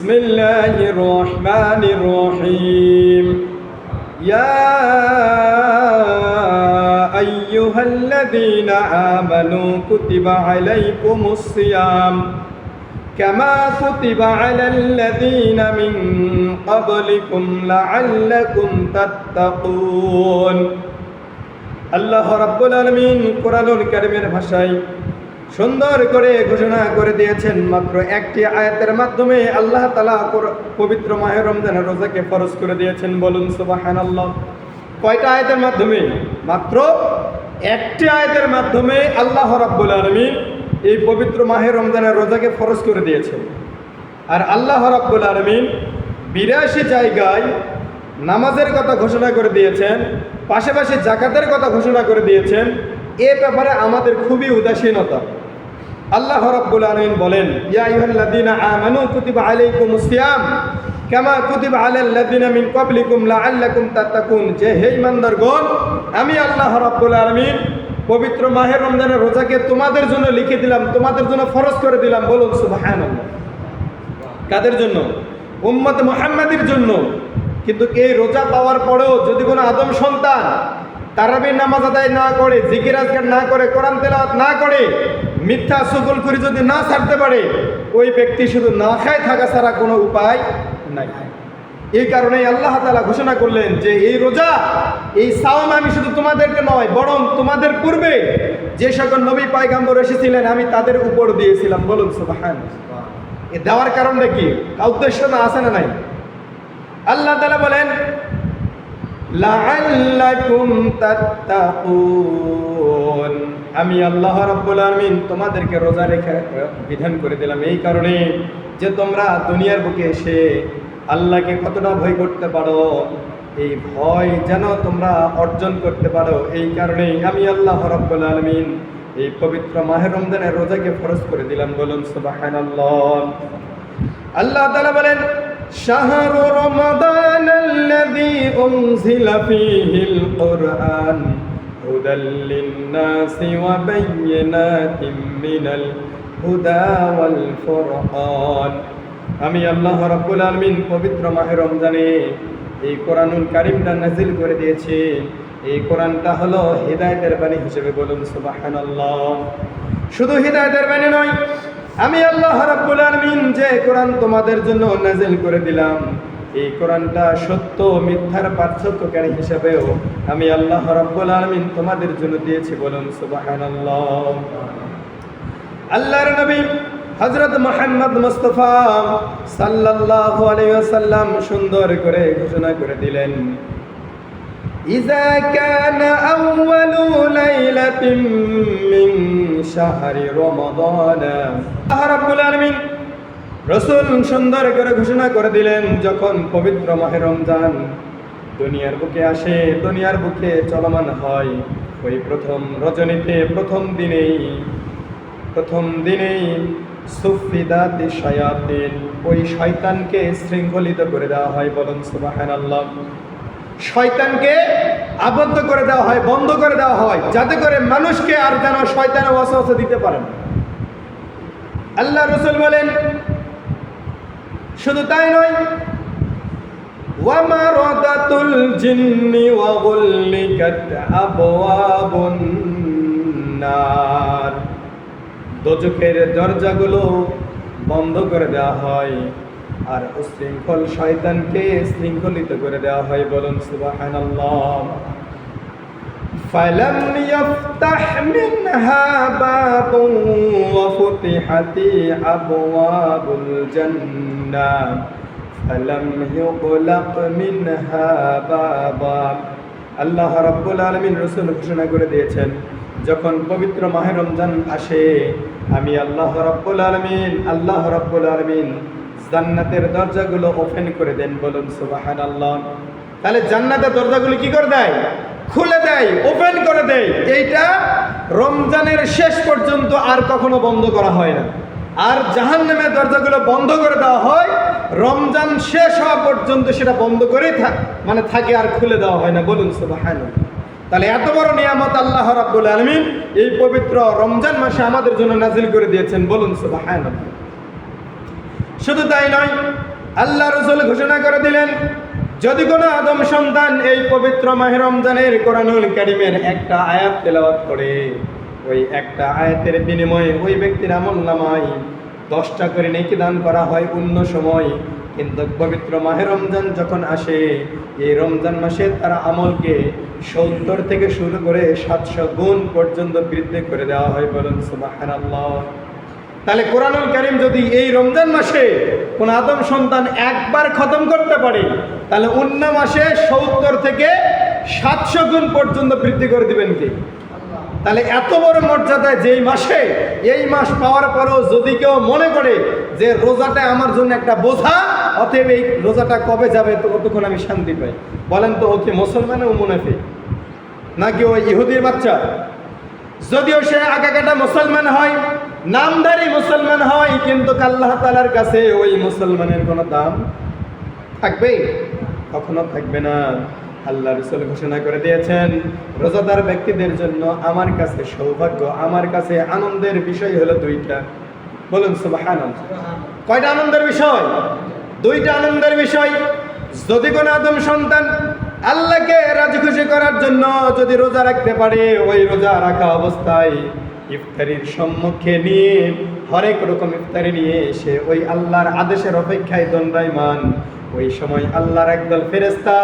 بسم الله الرحمن الرحيم يا أيها الذين آمنوا كتب عليكم الصيام كما كتب على الذين من قبلكم لعلكم تتقون আল্লাহ রাব্বুল আলামিন কোরআনুল কারীমের ভাষায় সুন্দর করে ঘোষণা করে দিয়েছেন। মাত্র একটি আয়াতের মাধ্যমে আল্লাহ তাআলা পবিত্র মাহে রমজানের রোজাকে ফরজ করে দিয়েছেন। বলুন সুবহানাল্লাহ। কয়টা আয়াতের মাধ্যমে? মাত্র একটি আয়াতের মাধ্যমে আল্লাহ রাব্বুল আলামিন এই পবিত্র মাহে রমজানের রোজাকে ফরজ করে দিয়েছেন। আর আল্লাহ রাব্বুল আলামিন 82 জায়গায় নামাজের কথা ঘোষণা করে দিয়েছেন, পাশাপাশি যাকাতের কথা ঘোষণা করে দিয়েছেন। এ ব্যাপারে আমাদের খুবই উদাসীনতা। আল্লাহ রাব্বুল আলামিন বলেন, ইয়া আইয়ুহাল্লাযীনা আমানু কুতিবা আলাইকুমুস সিয়াম কামা কুতিবা আলাল্লাযীনা মিন ক্বাবলিকুম লাআল্লাকুম তাত্তাকুন। যে হে ঈমানদারগণ, আমি আল্লাহ রাব্বুল আলামিন পবিত্র মাহে রমজানের রোজাকে তোমাদের জন্য লিখে দিলাম, তোমাদের জন্য ফরজ করে দিলাম। বলুন সুবহানাল্লাহ। কাদের জন্য? উম্মত মুহাম্মাদের জন্য। কিন্তু এই রোজা পাওয়ার পরেও যদি কোনো আদম সন্তান তারাবির নামাজ আদায় না করে, জিকির আজকার না করে, কোরআন তেলাওয়াত না করে, মিথ্যা চুগলখড়ি যদি না ছাড়তে পারে, ওই ব্যক্তি শুধু না খায় থাকা ছাড়া কোনো উপায় নাই। এই কারণেই আল্লাহ তাআলা ঘোষণা করলেন যে এই রোজা, এই সাওম আমি শুধু তোমাদেরকে নয়, বরং তোমাদের পূর্বে যে সকল নবী পয়গম্বর এসেছিলেন আমি তাদের উপর দিয়েছিলাম। বলুন সুবহানাল্লাহ। এ দেওয়ার কারণটা কি? উদ্দেশ্য না আছে না নাই? আল্লাহ তাআলা বলেন লাআল্লাকুম তাত্তাকুন। আমি আল্লাহ রাব্বুল আলামিন তোমাদেরকে রোজা রেখে বিধান করে দিলাম এই কারণে যে তোমরা দুনিয়ার বুকে এসে আল্লাহকে কতটা ভয় করতে পারো, এই ভয় যেন তোমরা অর্জন করতে পারো। এই কারণেই আমি আল্লাহ রাব্বুল আলামিন এই পবিত্র মাহে রমজানের রোজাকে ফরজ করে দিলাম। বলুন সুবহানাল্লাহ। আল্লাহ তাআলা বলেন শাহরু রমাদানাল্লাযী উনজিলা ফীহিল কুরআন হুদাল লিন-নাসি ওয়া বায়্যিনাতিম মিনাল হুদা ওয়াল ফুরকান। আমি আল্লাহ রাব্বুল আলামিন পবিত্র মাহে রমজানে এই কোরআনুল কারীমটা নাযিল করে দিয়েছি। এই কোরআনটা হলো হিদায়াতের বাণী হিসেবে। বলুন সুবহানাল্লাহ। শুধু হিদায়াতের বাণী নয়, আমি আল্লাহ রাব্বুল আলামিন যে কোরআন তোমাদের জন্য নাযিল করে দিলাম, এই কোরআনটা সত্য মিথ্যার পার্থক্যকারী হিসেবেও আমি আল্লাহ রাব্বুল আলামিন তোমাদের জন্য দিয়েছি। বলুন সুবহানাল্লাহ। আল্লাহর নবী হযরত মুহাম্মদ মুস্তাফা সাল্লাল্লাহু আলাইহি ওয়াসাল্লাম সুন্দর করে ঘোষণা করে দিলেন, ইযা কানা আউয়ালু লাইলাতিন মিন শাহরি রমাদান। আল্লাহ রাব্বুল আলামিন রাসূল সুন্দর করে ঘোষণা করে দিলেন, যখন পবিত্র মাহে রমজান দুনিয়ার বুকে আসে, দুনিয়ার বুকে চলমান হয়, ওই প্রথম রজনীতে প্রথম দিনেই সুফিদাতি শায়াতিন, ওই শয়তানকে শৃঙ্খলিত করে দেওয়া হয়। বলুন সুবহানাল্লাহ। শয়তানকে আবদ্ধ করে দেওয়া হয়, বন্ধ করে দেওয়া হয়, যাতে করে মানুষকে আর যেন শয়তানের ওয়াসওয়াসা দিতে পারে না। আল্লাহ রাসূল বলেন, শুধু তাই নয়, ওয়া মারাদাতুল জিন্নি ওয়া গুল্লিকাত আবওয়াবুন নার, দোজখের দরজাগুলো বন্ধ করে দেওয়া হয় আর উশৃঙ্খল শয়তানকে শৃঙ্খলিত করে দেওয়া হয়। বলুন সুবহানাল্লাহ। ফালাম ইফতাহ মিনহা বাবুন ওয়া ফুতিহাতি আবওয়াবুল জান্নাহ ফালাম ইউগলাক মিনহা বাবা। আল্লাহ রাব্বুল আলামিন রাসূল ঘোষণা করে দিয়েছেন, যখন পবিত্র মাহে রমজান আসে আমি আল্লাহ রাব্বুল আলামিন জান্নাতের দরজাগুলো ওপেন করে দেন। বলুন সুবহানাল্লাহ। তাহলে জান্নাতের দরজাগুলো কি করে দেয়? খুলে দেয়, ওপেন করে দেয়। এইটা রমজানের শেষ পর্যন্ত আর কখনো বন্ধ করা হয় না। আর জাহান্নামের দরজাগুলো বন্ধ করে দেওয়া হয় রমজান শেষ হওয়া পর্যন্ত, সেটা বন্ধ করেই থাকে, আর খুলে দেওয়া হয় না। বলুন সুবহানাল্লাহ। তাহলে এত বড় নিয়ামত আল্লাহ রাব্বুল আলামিন এই পবিত্র রমজান মাসে আমাদের জন্য নাযিল করে দিয়েছেন। বলুন সুবহানাল্লাহ। শুধু তাই নয়, আল্লাহ রাসূল ঘোষণা করে দিলেন, যদি কোনো আদম সন্তান এই পবিত্র মাহে রমজানের কোরআনুল কারীমের একটা আয়াত তেলাওয়াত করে, ওই একটা আয়াতের বিনিময়ে ওই ব্যক্তির আমলনামায় 10টা করে নেকি দান করা হয় অন্য সময়। কিন্তু পবিত্র মাহে রমজান যখন আসে, এই রমজান মাসে তার আমলকে 70 থেকে শুরু করে 700 গুণ পর্যন্ত বৃদ্ধি করে দেওয়া হয়। বলুন সুবহানাল্লাহ। তাহলে কোরআনুল কারীম যদি এই রমজান মাসে কোন আদম সন্তান একবার খতম করতে পারে, তাহলে অন্য মাসে 70 থেকে 700 গুণ পর্যন্ত বৃদ্ধি করে দিবেন কে? তাহলে এত বড় মর্যাদা যেই মাসে, এই মাস পাওয়ার পরেও যদি কেউ মনে করে যে রোজাটা আমার জন্য একটা বোঝা, অতএব এই রোজাটা কবে যাবে তো কতক্ষণ আমি শান্তি পাই, বলেন তো ও কি মুসলমান ও মুনাফিক নাকি ওই ইহুদির বাচ্চা? যদিও সে আগাকাটা মুসলমান হয়, নামধারী মুসলমান হয়, কিন্তু আল্লাহ তাআলার কাছে ওই মুসলমানের কোনো দাম থাকবে? কখনো থাকবে না। আল্লাহ রাসূল ঘোষণা করে দিয়েছেন, রোজাদার ব্যক্তিদের জন্য আমার কাছে সৌভাগ্য, আমার কাছে আনন্দের বিষয় হলো 2টা। বলুন সুবহানাল্লাহ। কয়টা আনন্দের বিষয়? 2টা আনন্দের বিষয়। যদি কোনো আদম সন্তান আল্লাহকে রাজি খুশি করার জন্য যদি রোজা রাখতে পারে, ওই রোজা রাখা অবস্থায় ইফতারির সম্মুখে নিয়ে, হরেক রকম ইফতারি নিয়ে সে ওই আল্লাহর আদেশের অপেক্ষায় দণ্ডায়মান, ওই সময় আল্লাহর একদল ফেরেশতা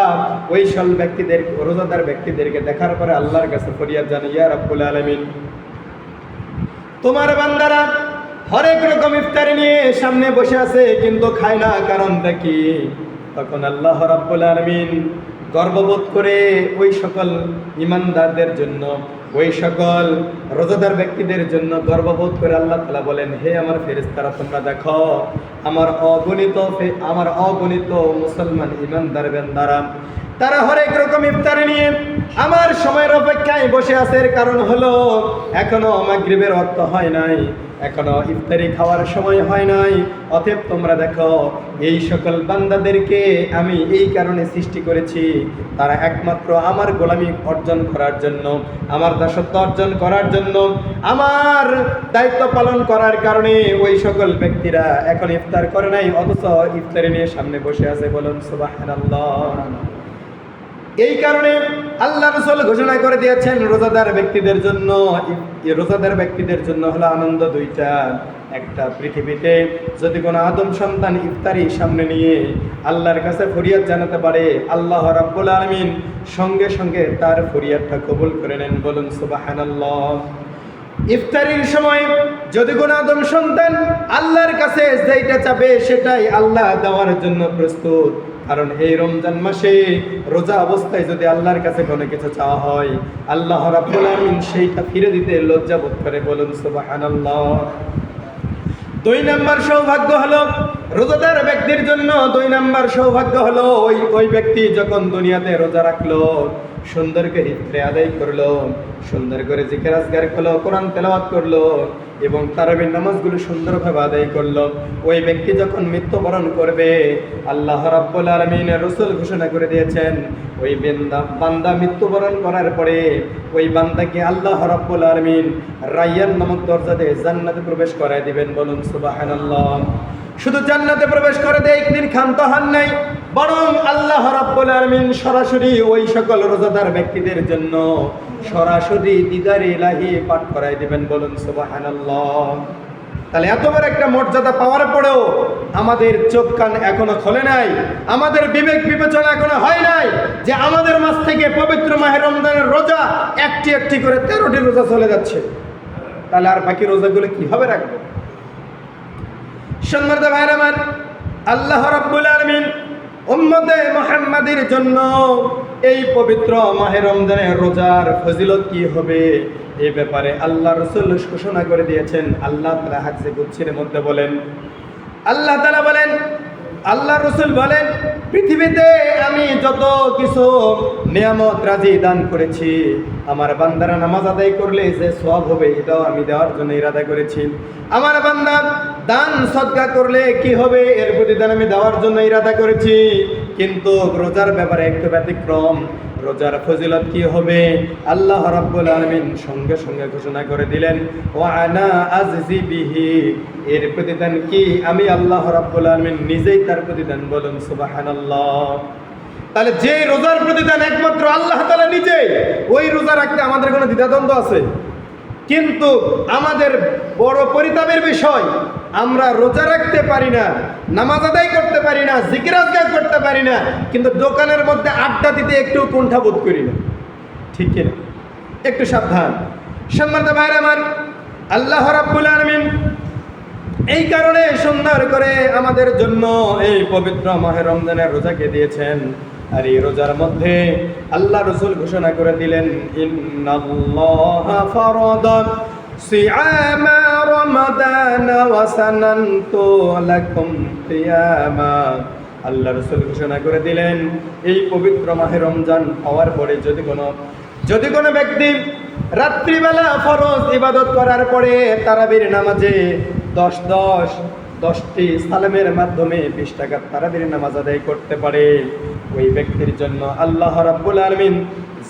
ওই সব ব্যক্তিদের, রোজাদার ব্যক্তিদেরকে দেখার পরে আল্লাহর কাছে ফরিয়াদ জানায়, ইয়া রাব্বুল আলামিন, তোমার বান্দারা হরেক রকম ইফতারি নিয়ে সামনে বসে আছে কিন্তু খায় না, কারণটা কি? তখন আল্লাহ রাব্বুল আলামিন গর্ববোধ করে ওই সকল ঈমানদারদের জন্য, ওই সকল রোজাদার ব্যক্তিদের জন্য গর্ববোধ করে আল্লাহ তাআলা বলেন, হে আমার ফেরেশতারা, তোমরা দেখো আমার অগণিত মুসলমান ঈমানদার বান্দারা, তারা হরেক রকম ইফতারি নিয়ে আমার সময়ের অপেক্ষায় বসে আছে। এর কারণ হলো এখনো মাগরিবের ওয়াক্ত হয় নাই, এখনো ইফতারি খাওয়ার সময় হয় নাই। অতএব তোমরা দেখো এই সকল বান্দাদেরকে আমি এই কারণে সৃষ্টি করেছি, তারা একমাত্র আমার গোলামি অর্জন করার জন্য, আমার দাসত্ব অর্জন করার জন্য, আমার দায়িত্ব পালন করার কারণে ওই সকল ব্যক্তিরা এখন ইফতার করে নাই, অথচ ইফতারি নিয়ে সামনে বসে আছে। বলুন সুবহানাল্লাহ। এই কারণে আল্লাহ রাসূল ঘোষণা করে দিয়েছেন, রোজাদার ব্যক্তিদের জন্য হলো আনন্দ 2টা। একটা, পৃথিবীতে যদি কোনো আদম সন্তান ইফতারি সামনে নিয়ে আল্লাহর কাছে ফরিয়াদ জানাতে পারে, আল্লাহ রাব্বুল আলামিন সঙ্গে সঙ্গে তার ফরিয়াদটা কবুল করে নেন। বলুন সুবহানাল্লাহ। ইফতারির সময় যদি কোনো আদম সন্তান আল্লাহর কাছে যেটা চাবে সেটাই আল্লাহ দেওয়ার জন্য প্রস্তুত। কারণ এই রমজান মাসে রোজা অবস্থায় যদি আল্লাহর কাছে কোনো কিছু চাওয়া হয়, আল্লাহ রাব্বুল আলামিন সেইটা ফিরে দিতে লজ্জা বোধ করে। বলুন সুবহানাল্লাহ। 2 নম্বর সৌভাগ্য হলো রোজাদার ব্যক্তির জন্য, 2 নম্বর সৌভাগ্য হলো ওই ব্যক্তি যখন দুনিয়াতে রোজা রাখলো, সুন্দর করে ইফতার আদায় করলো, সুন্দর করে জিকির আজকার করলো, কোরআন তেলাওয়াত করলো এবং তারাবির নামাজগুলো সুন্দরভাবে আদায় করলো, ওই ব্যক্তি যখন মৃত্যুবরণ করবে, আল্লাহ রাব্বুল আলামিন রাসূল ঘোষণা করে দিয়েছেন, ওই বান্দা মৃত্যুবরণ করার পরে ওই বান্দাকে আল্লাহ রাব্বুল আলামিন রায়্যান নামক দরজা দিয়ে জান্নাতে প্রবেশ করায় দিবেন। বলুন সুবহানাল্লাহ। শুধু জান্নাতে প্রবেশ করে দেয় একদিন ক্ষান্ত হন নাই, বরং আল্লাহ রাব্বুল আলামিন সরাসরি ওই সকল রোজাদার ব্যক্তিদের জন্য সরাসরি দিদারে ইলাহি পাঠ করায় দিবেন। বলুন সুবহানাল্লাহ। তাহলে এত বড় একটা মর্যাদা পাওয়ার পরেও আমাদের চোখ কান এখনো খোলে নাই, আমাদের বিবেক বিবেচনা এখনো হয় নাই যে আমাদের মাঝ থেকে পবিত্র মাহে রমজানের রোজা একটি একটি করে 13টি রোজা চলে যাচ্ছে। তাহলে আর বাকি রোজাগুলো কিভাবে রাখবো? সম্মানিত ভাইরা আমার, আল্লাহ রাব্বুল আলামিন উম্মতে মুহাম্মাদের জন্য এই পবিত্র মাহে রমজানের রোজার ফজিলত কি হবে এই ব্যাপারে আল্লাহ রাসূল ঘোষণা করে দিয়েছেন। আল্লাহ তাআলা হাদিসে কুদসির মধ্যে বলেন, আল্লাহ তাআলা বলেন, আল্লাহ রাসূল বলেন, পৃথিবীতে আমি যত কিছু নিয়ামত রাজি দান করেছি, আমার বান্দারা নামাজ আদায় করলে যে সওয়াব হবে এটাও আমি দেওয়ার জন্য ইরাদা করেছি। আমার বান্দা দান সদকা করলে কি হবে এর প্রতিদান আমি দেওয়ার জন্য ইরাদা করেছি। কিন্তু রোজার ব্যাপারে একটু ব্যতিক্রম। রোজার ফজিলত কি হবে আল্লাহ রাব্বুল আলামিন সঙ্গে সঙ্গে ঘোষণা করে দিলেন, ওয়া আনা আজজি বিহি, এর প্রতিদান কি আমি আল্লাহ রাব্বুল আলামিন নিজেই তার প্রতিদান। বলুন সুবহানাল্লাহ। তাহলে যে রোজার প্রতিদান একমাত্র আল্লাহ তাআলা নিজেই, ওই রোজা রাখতে আমাদের কোনো দ্বিধাদ্বন্দ্ব আছে? কিন্তু আমাদের বড় পরিতাপের বিষয়, আমরা রোজা রাখতে পারি না, নামাজ আদায় করতে পারি না, জিকির আজকার করতে পারি না, কিন্তু দোকানের মধ্যে আড্ডা দিতে একটু কুণ্ঠাবোধ করি না। ঠিক কিনা? একটু সাবধান। সম্মানিত ভাইরা আমার, আল্লাহ রাব্বুল আলামিন এই কারণে সুন্দর করে আমাদের জন্য এই পবিত্র মাহে রমজানের রোজাকে দিয়েছেন। আর এই রোজার মধ্যে আল্লাহ রাসূল ঘোষণা করে দিলেন, ইন্নাল্লাহা ফারাদা সিয়ামা রমাদানা ওয়া সানানতু লাকুম কিয়ামা। আল্লাহ রাসূল ঘোষণা করে দিলেন, এই পবিত্র মাহে রমজান হওয়ার পরে যদি কোনো ব্যক্তি রাত্রিবেলা ফরজ ইবাদত করার পরে তারাবির নামাজে 10টি সালামের মাধ্যমে 20 টাকা তারাবির নামাজ আদায় করতে পারে, ওই ব্যক্তির জন্য আল্লাহ রাব্বুল আলামিন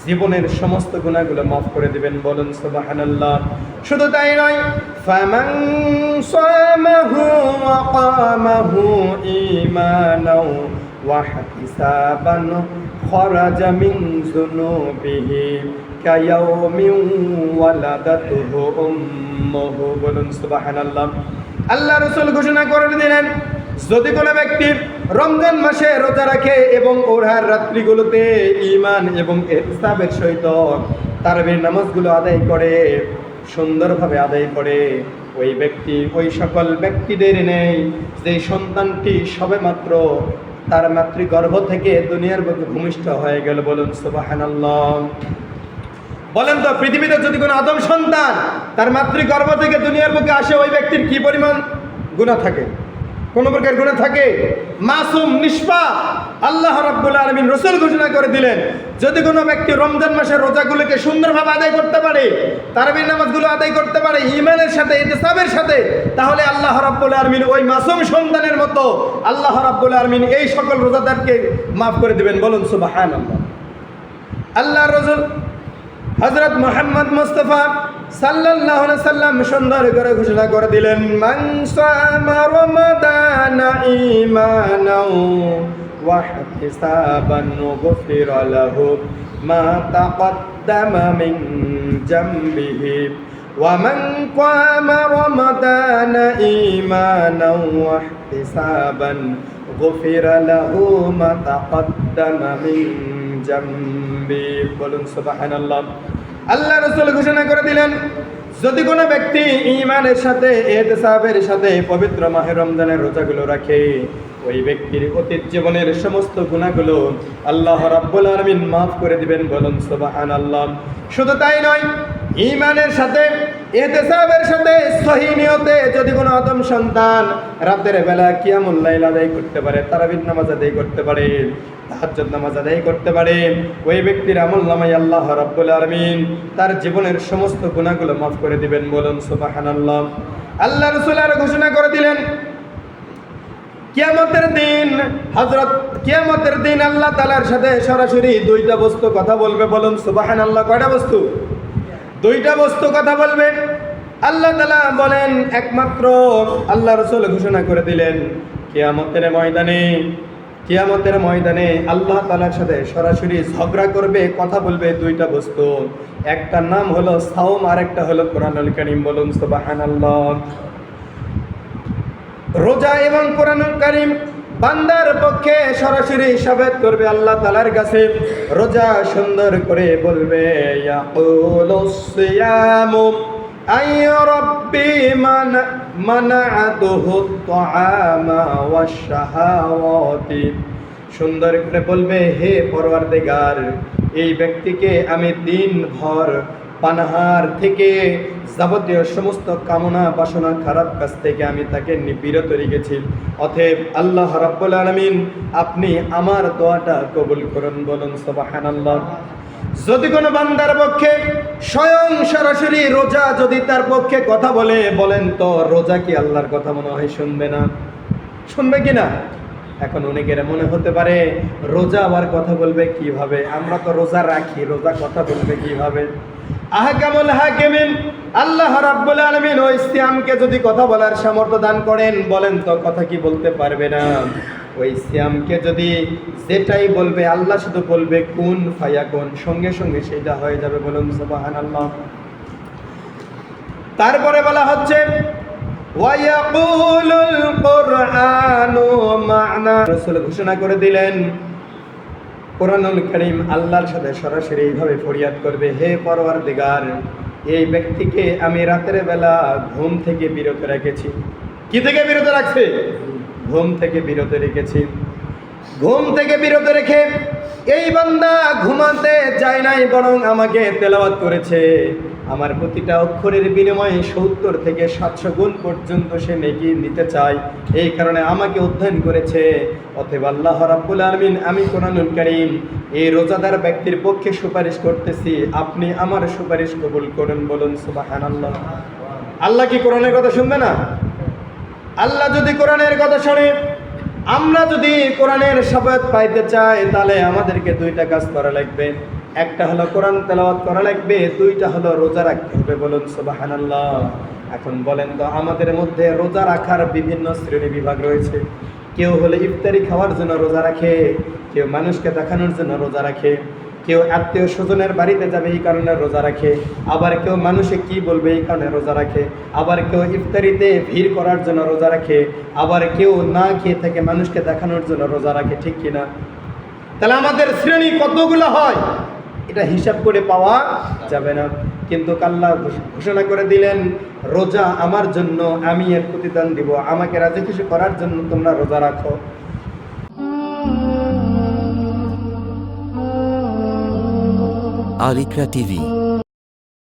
জীবনের সমস্ত গুনাহগুলো মাফ করে দিবেন। বলুন সুবহানাল্লাহ। শুধু তাই নয়, ফামান সামাহু ওয়া কামাহু ঈমানাও ওয়া ইহতিসাবান খরাজা মিন যুনুবিহি কায়াউমিন ওয়ালাদাতুহু উম্মুহু। বলুন সুবহানাল্লাহ। আল্লাহ রাসূল ঘোষণা করে দিলেন, যদি কোনো ব্যক্তি রমজান মাসে রোজা রাখে এবং ওরার রাত্রিগুলোতে ঈমান এবং ইহতিসাবের সহিত তারাবির নামাজগুলো আদায় করে, সুন্দরভাবে আদায় করে, ওই ব্যক্তি ওই সকল ব্যক্তিদের নেই যে সন্তানটি সবেমাত্র তার মাতৃগর্ভ থেকে দুনিয়ার বুকে ভূমিষ্ঠ হয়ে গেল। বলুন সুবহানাল্লাহ। বলেন তো, পৃথিবীতে যদি কোনো আদম সন্তান তার মাতৃগর্ভ থেকে দুনিয়ার বুকে আসে, ওই ব্যক্তির কি পরিমাণ গুনাহ থাকে? কোনো প্রকার গুনাহ থাকে? মাসুম, নিষ্পাপ। আল্লাহ রাব্বুল আলামিন রাসূল ঘোষণা করে দিলেন, যদি কোনো ব্যক্তি রমজান মাসের রোজাগুলোকে সুন্দরভাবে আদায় করতে পারে, তারাবির নামাজগুলো আদায় করতে পারে ঈমানের সাথে, ইহতিসাবের সাথে, তাহলে আল্লাহ রাব্বুল আলামিন ওই মাসুম সন্তানের মতো আল্লাহ রাব্বুল আলামিন এই সকল রোজাদারকে মাফ করে দিবেন। বলুন সুবহানাল্লাহ। আল্লাহর রাসূল হযরত মুহাম্মদ মুস্তাফা সাল্লাল্লাহু আলাইহি সাল্লাম সুন্দর করে ঘোষণা করে দিলেন, মান সামা রমাদানা ঈমানাও ওয়া ইহতিসাবান গুফিরা লাহু মা তাকদ্দামা মিন জামবিহি ওয়া মান কামা রমাদানা ঈমানাও ওয়া ইহতিসাবান গুফিরা লাহু মা তাকদ্দামা মিন জামবি। বলুন সুবহানাল্লাহ। আল্লাহ রাসূল ঘোষণা করে দিলেন, যদি কোনো ব্যক্তি ঈমানের সাথে, ইহতিসাবের সাথে পবিত্র মাহে রমজানের রোজাগুলো রাখে, ওই ব্যক্তির অতীত জীবনের সমস্ত গুনাহগুলো আল্লাহ রাব্বুল আলামিন মাফ করে দিবেন। বলুন সুবহানাল্লাহ। শুধু তাই নয়, ঈমানের সাথে, ইহতিসাবের সাথে, সহিহ নিয়তে যদি কোনো আদম সন্তান রাতের বেলা কিয়ামুল লাইল আদায় করতে পারে, তারাবির নামাজ আদায় করতে পারে, তাহাজ্জুদ নামাজ আদায় করতে পারে, ওই ব্যক্তির আমলনামায় আল্লাহ রাব্বুল আলামিন তার জীবনের সমস্ত গুনাহগুলো মাফ করে দিবেন। বলুন সুবহানাল্লাহ। আল্লাহ রাসূল আর ঘোষণা করে দিলেন, কিয়ামতের দিন আল্লাহ তাআলার সাথে সরাসরি দুইটা বস্তু কথা বলবে। বলুন সুবহানাল্লাহ। কয়টা বস্তু? দুইটা বস্তু কথা বলবে। আল্লাহ তাআলা বলেন, একমাত্র আল্লাহ রাসূল ঘোষণা করে দিলেন, কিয়ামতের ময়দানে আল্লাহ তাআলার সাথে সরাসরি ঝগড়া করবে, কথা বলবে দুইটা বস্তু। একটার নাম হলো সাওম, আর একটা হলো কোরআনুল কারীম। বলুন সুবহানাল্লাহ। রোজা এবং কোরআনুল কারীম বান্দার পক্ষে সরাসরি সাবেত করবে আল্লাহ তাআলার কাছে। রোজা সুন্দর করে বলবে, ইয়াকুলুস সিয়ামু আই রাব্বি মানাআতুহু আত-তাআমা ওয়াশ শাহাওয়াতি। সুন্দর করে বলবে, হে পরওয়ারদিগার, এই ব্যক্তিকে আমি দিনভর পানাহার থেকে, যাবতীয় সমস্ত কামনা বাসনা খারাপ কাজ থেকে আমি তাকে বিরত রেখেছি। অতএব আল্লাহ রাব্বুল আলামিন আপনি আমার দোয়াটা কবুল করুন। বলুন সুবহানাল্লাহ। যদি কোনো বান্দার পক্ষে স্বয়ং সরাসরি রোজা যদি তার পক্ষে কথা বলে, বলেন তো রোজা কি আল্লাহর কথা মনে হয় শুনবে না? শুনবে কি না? এখন অনেকের মনে হতে পারে রোজা আবার কথা বলবে কিভাবে? আমরা তো রোজা রাখি, রোজা কথা বলবে কিভাবে? আহকামুল হাকিমিন আল্লাহ রাব্বুল আলামিন ওই সিয়ামকে যদি কথা বলার সামর্থ্য দান করেন, বলেন তো কথা কি বলতে পারবে না? ওই সিয়ামকে যদি যেটাই বলবে আল্লাহ শুধু বলবে কুন ফায়াকুন, সঙ্গে সঙ্গে সেটা হয়ে যাবে। বলুন সুবহানাল্লাহ। তারপরে বলা হচ্ছে ওয়ায়াকুলুল কুরআনু মা'না, রাসূল ঘোষণা করে দিলেন কোরআনুল কারীম আল্লাহর সাথে সরাসরি এইভাবে ফরিয়াদ করবে, হে পরওয়ারদিগার, এই ব্যক্তিকে আমি রাতের বেলা ঘুম থেকে বিরত রেখেছি। কি থেকে বিরত রাখছে? ঘুম থেকে বিরত রেখেছি। ঘুম থেকে বিরত রেখে এই বান্দা ঘুমাতে যায় নাই, বরং আমাকে তেলাওয়াত করেছে। আমার প্রতিটা অক্ষরের বিনিময়ে 70 থেকে 700 গুণ পর্যন্ত সে নেকি নিতে চায়, এই কারণে আমাকে অধ্যয়ন করেছে। অতএব আল্লাহ রাব্বুল আলামিন আমি কোরআনুল কারীম এই রোজাদার ব্যক্তির পক্ষে সুপারিশ করতেছি, আপনি আমার সুপারিশ কবুল করুন। বলুন সুবহানাল্লাহ। আল্লাহ কি কোরআনের কথা শুনবে না? আল্লাহ যদি কোরআনের কথা শোনে, আমরা যদি কোরআনের শাফাত পাইতে চাই, তাহলে আমাদেরকে দুইটা কাজ করা লাগবে। একটা হলো কোরআন তেলাওয়াত করা লাগবে, দুইটা হলো রোজা রাখতে হবে। বলুন সুবহানাল্লাহ। এখন বলেন তো, আমাদের মধ্যে রোজা রাখার বিভিন্ন শ্রেণী বিভাগ রয়েছে। কেউ হলে ইফতারি খাওয়ার জন্য রোজা রাখে, কেউ মানুষকে দেখানোর জন্য রোজা রাখে, কেউ আত্মীয় স্বজনের বাড়িতে যাবে এই কারণে রোজা রাখে, আবার কেউ মানুষে কি বলবে এই কারণে রোজা রাখে, আবার কেউ ইফতারিতে ভিড় করার জন্য রোজা রাখে, আবার কেউ না খেয়ে থেকে মানুষকে দেখানোর জন্য রোজা রাখে। ঠিক কিনা? তাহলে আমাদের শ্রেণী কতগুলো হয় এটা হিসাব করে পাওয়া যাবে না। কিন্তু আল্লাহ ঘোষণা করে দিলেন, রোজা আমার জন্য, আমি এর প্রতিদান দিব, আমাকে রাজি খুশি করার জন্য তোমরা রোজা রাখো। Al Iqra TV